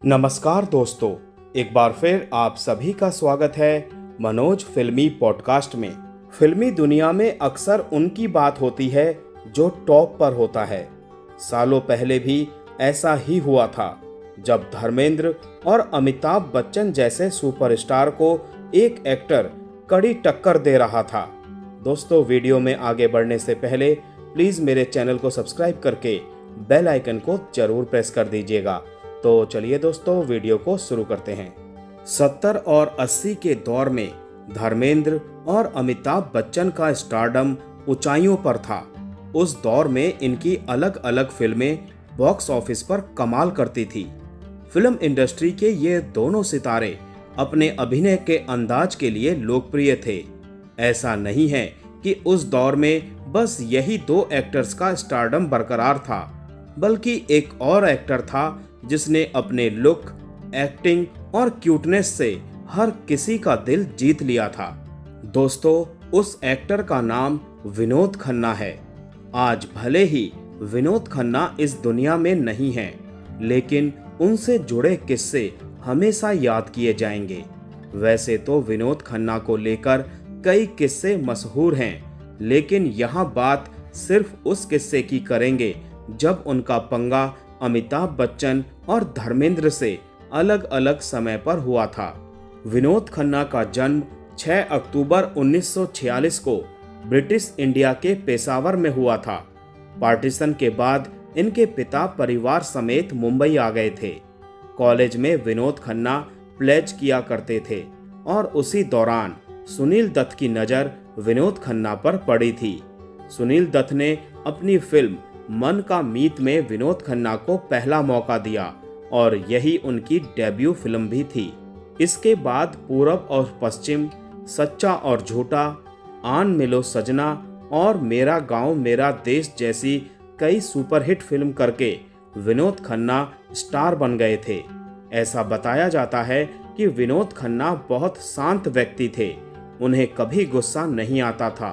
नमस्कार दोस्तों, एक बार फिर आप सभी का स्वागत है मनोज फिल्मी पॉडकास्ट में। फिल्मी दुनिया में अक्सर उनकी बात होती है जो टॉप पर होता है। सालों पहले भी ऐसा ही हुआ था जब धर्मेंद्र और अमिताभ बच्चन जैसे सुपरस्टार को एक एक्टर कड़ी टक्कर दे रहा था। दोस्तों, वीडियो में आगे बढ़ने से पहले प्लीज मेरे चैनल को सब्सक्राइब करके बेल आइकन को जरूर प्रेस कर दीजिएगा। तो चलिए दोस्तों, वीडियो को शुरू करते हैं। 70 और 80 के दौर में धर्मेंद्र और अमिताभ बच्चन का स्टारडम ऊंचाइयों पर था। उस दौर में इनकी अलग अलग फिल्में बॉक्स ऑफिस पर कमाल करती थी। फिल्म इंडस्ट्री के ये दोनों सितारे अपने अभिनय के अंदाज के लिए लोकप्रिय थे। ऐसा नहीं है कि उस दौर में बस यही दो एक्टर्स का स्टारडम बरकरार था, बल्कि एक और एक्टर था जिसने अपने लुक, एक्टिंग और क्यूटनेस से हर किसी का दिल जीत लिया था। दोस्तों, उस एक्टर का नाम विनोद खन्ना है। आज भले ही विनोद खन्ना इस दुनिया में नहीं है, लेकिन उनसे जुड़े किस्से हमेशा याद किए जाएंगे। वैसे तो विनोद खन्ना को लेकर कई किस्से मशहूर हैं, लेकिन यहाँ बात सिर्फ उस किस्से की करेंगे जब उनका पंगा अमिताभ बच्चन और धर्मेंद्र से अलग अलग समय पर हुआ था। विनोद खन्ना का जन्म 6 अक्टूबर 1946 को ब्रिटिश इंडिया के पेशावर में हुआ था। पार्टीशन के बाद इनके पिता परिवार समेत मुंबई आ गए थे। कॉलेज में विनोद खन्ना प्लेज किया करते थे और उसी दौरान सुनील दत्त की नज़र विनोद खन्ना पर पड़ी थी। सुनील दत्त ने अपनी फिल्म मन का मीत में विनोद खन्ना को पहला मौका दिया और यही उनकी डेब्यू फिल्म भी थी। इसके बाद पूरब और पश्चिम, सच्चा और झूठा, आन मिलो सजना और मेरा गांव मेरा देश जैसी कई सुपरहिट फिल्म करके विनोद खन्ना स्टार बन गए थे। ऐसा बताया जाता है कि विनोद खन्ना बहुत शांत व्यक्ति थे। उन्हें कभी गुस्सा नहीं आता था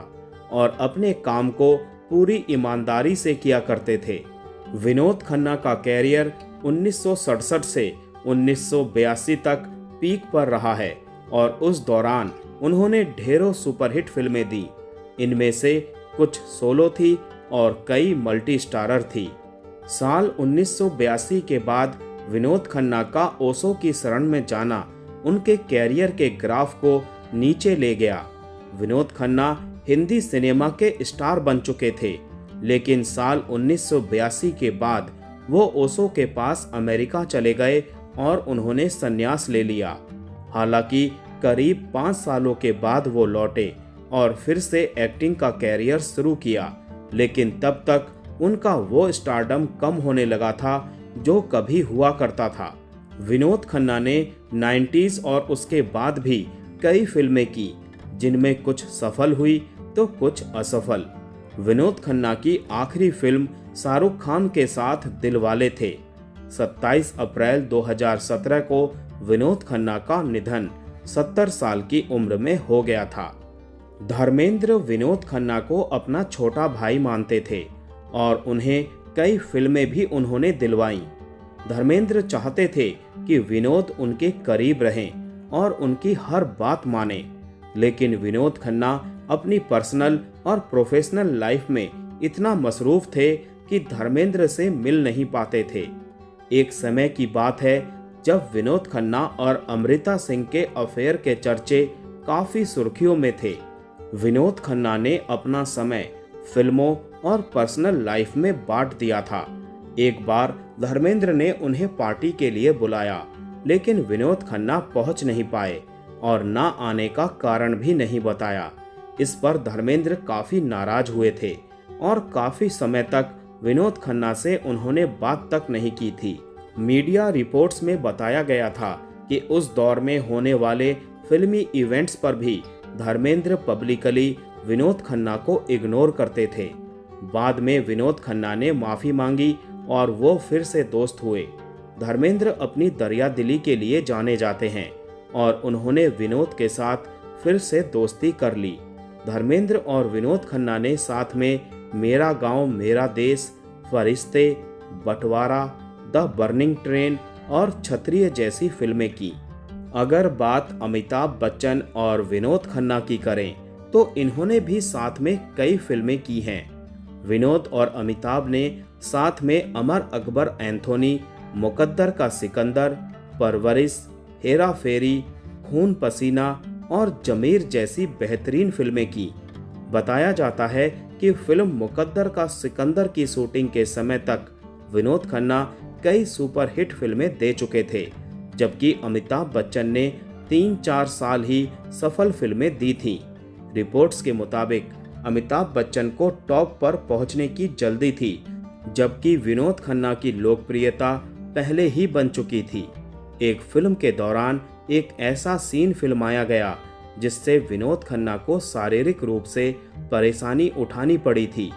और अपने काम को पूरी ईमानदारी से किया करते थे। विनोद खन्ना का कैरियर 1967 से 1982 तक पीक पर रहा है और उस दौरान उन्होंने ढेरों सुपरहिट फिल्में दी। इनमें से कुछ सोलो थी और कई मल्टी स्टारर थी। साल 1982 के बाद विनोद खन्ना का ओशो की शरण में जाना उनके कैरियर के ग्राफ को नीचे ले गया। विनोद खन्ना हिंदी सिनेमा के स्टार बन चुके थे, लेकिन साल 1982 के बाद वो ओशो के पास अमेरिका चले गए और उन्होंने संन्यास ले लिया। हालांकि करीब 5 सालों के बाद वो लौटे और फिर से एक्टिंग का कैरियर शुरू किया, लेकिन तब तक उनका वो स्टारडम कम होने लगा था जो कभी हुआ करता था। विनोद खन्ना ने 90s और उसके बाद भी कई फिल्में की, जिनमें कुछ सफल हुई तो कुछ असफल। विनोद खन्ना की आखिरी फिल्म शाहरुख खान के साथ दिलवाले थे। 27 अप्रैल 2017 को विनोद खन्ना का निधन 70 साल की उम्र में हो गया था। धर्मेंद्र विनोद खन्ना को अपना छोटा भाई मानते थे और उन्हें कई फिल्में भी उन्होंने दिलवाईं। धर्मेंद्र चाहते थे कि विनोद उनके करीब रहें और उनकी हर बात माने, लेकिन विनोद खन्ना अपनी पर्सनल और प्रोफेशनल लाइफ में इतना मसरूफ थे कि धर्मेंद्र से मिल नहीं पाते थे। एक समय की बात है जब विनोद खन्ना और अमृता सिंह के अफेयर के चर्चे काफी सुर्खियों में थे। विनोद खन्ना ने अपना समय फिल्मों और पर्सनल लाइफ में बांट दिया था। एक बार धर्मेंद्र ने उन्हें पार्टी के लिए बुलाया, लेकिन विनोद खन्ना पहुंच नहीं पाए और ना आने का कारण भी नहीं बताया। इस पर धर्मेंद्र काफी नाराज हुए थे और काफी समय तक विनोद खन्ना से उन्होंने बात तक नहीं की थी। मीडिया रिपोर्ट्स में बताया गया था कि उस दौर में होने वाले फिल्मी इवेंट्स पर भी धर्मेंद्र पब्लिकली विनोद खन्ना को इग्नोर करते थे। बाद में विनोद खन्ना ने माफी मांगी और वो फिर से दोस्त हुए। धर्मेंद्र अपनी दरियादिली के लिए जाने जाते हैं और उन्होंने विनोद के साथ फिर से दोस्ती कर ली। धर्मेंद्र और विनोद खन्ना ने साथ में मेरा गांव मेरा देश, फरिश्ते, बंटवारा, द बर्निंग ट्रेन और क्षत्रिय जैसी फिल्में की। अगर बात अमिताभ बच्चन और विनोद खन्ना की करें तो इन्होंने भी साथ में कई फिल्में की हैं। विनोद और अमिताभ ने साथ में अमर अकबर एंथोनी, मुकद्दर का सिकंदर, परवरिश, हेरा फेरी, खून पसीना और जमीर जैसी बेहतरीन फिल्में की। बताया जाता है कि फिल्म मुकद्दर का सिकंदर की शूटिंग के समय तक विनोद खन्ना कई सुपरहिट फिल्में दे चुके थे, जबकि अमिताभ बच्चन ने 3-4 साल ही सफल फिल्में दी थीं। रिपोर्ट्स के मुताबिक अमिताभ बच्चन को टॉप पर पहुंचने की जल्दी थी, जबकि विनोद खन्ना की लोकप्रियता पहले ही बन चुकी थी। एक फिल्म के दौरान एक ऐसा सीन फिल्माया गया जिससे विनोद खन्ना को शारीरिक रूप से परेशानी उठानी पड़ी थी।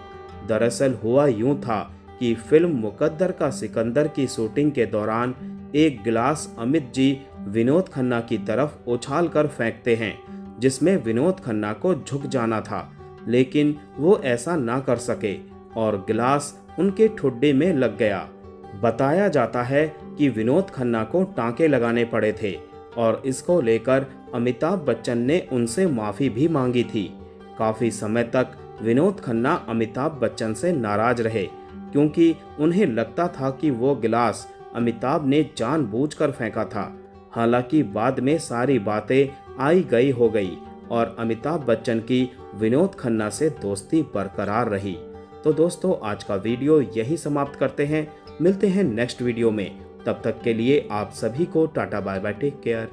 दरअसल हुआ यूं था कि फिल्म मुकद्दर का सिकंदर की शूटिंग के दौरान एक गिलास अमित जी विनोद खन्ना की तरफ उछाल कर फेंकते हैं, जिसमें विनोद खन्ना को झुक जाना था, लेकिन वो ऐसा ना कर सके और गिलास उनके ठुड्डे में लग गया। बताया जाता है कि विनोद खन्ना को टांके लगाने पड़े थे और इसको लेकर अमिताभ बच्चन ने उनसे माफी भी मांगी थी। काफी समय तक विनोद खन्ना अमिताभ बच्चन से नाराज रहे, क्योंकि उन्हें लगता था कि वो गिलास अमिताभ ने जानबूझकर फेंका था। हालांकि बाद में सारी बातें आई गई हो गई और अमिताभ बच्चन की विनोद खन्ना से दोस्ती बरकरार रही। तो दोस्तों, आज का वीडियो यही समाप्त करते हैं। मिलते हैं नेक्स्ट वीडियो में। तब तक के लिए आप सभी को tata bye bye, take care.